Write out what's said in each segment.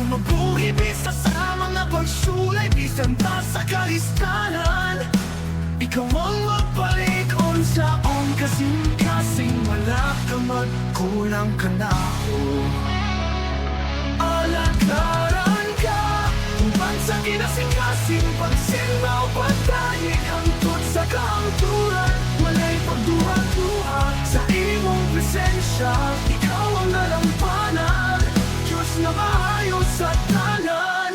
mabuhi bisa sa mga pagsulay, bisan ta sa kalistanan. Ikaw ang magpalikon sa on kasing-kasing, wala ka magkulang ka na ako. Alagaran ka, uban sa kinasing-kasing, pagsimbaw, pagdahig, hangtod sa kaangturan. Walay pagduha-duha sa imong presensya, ikaw ang nalampanan, Diyos na maayos sa tanan.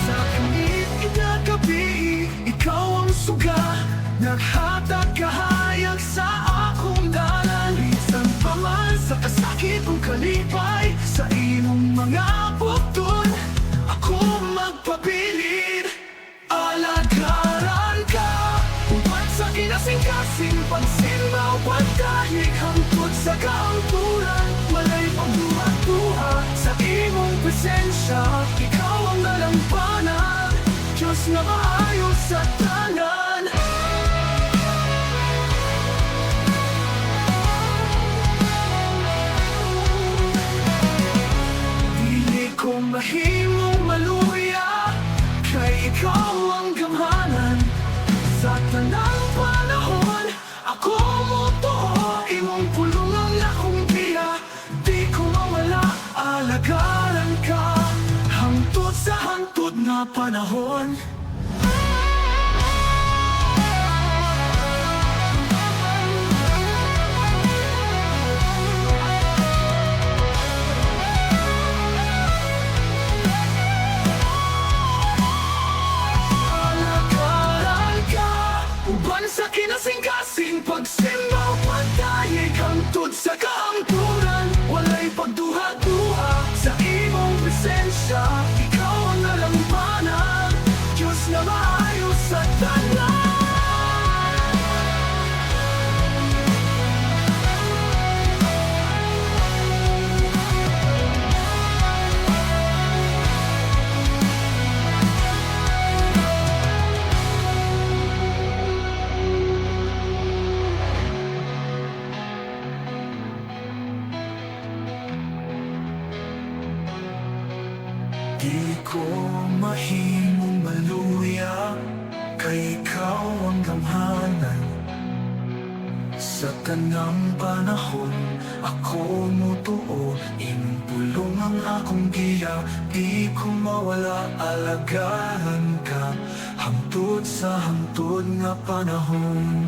Sa init inagabi, ikaw ang suga, naghatag kahayag sa akong dalan. Bisan pa man sa kasakit kong kalipay, sa imong mga bugtod ako magpabilid. Alagaran ka, uban sa kinasing-kasing, pagsimbaw, pagdahig, hangtod sa kaangturan. Walay pagduha-duha sa imong presensya, ikaw ang nalampanan, Diyos na maayos sa tanan. Dili ko mahimong maluya, kay ikaw ang gamhanan. Sa tanang panahon, ako mo to, imong pulong ang akong biya. Di ko mawala, alagaran ka, hangtod sa hangtod na panahon. Uban sa kinasing-kasing, pagsimbaw, pagdahig, hangtod sa kaangturan. Walay pagduha-duha sa imong presensya, ikaw ang nalampanan, Diyos na maayos sa tanan. Di ko mahimong maluya, kay ikaw ang gamhanan. Sa tanang panahon, ako mo tuo, imong pulong ang akong giya. Di ko mawala, alagaran ka, hangtod sa hangtod nga panahon.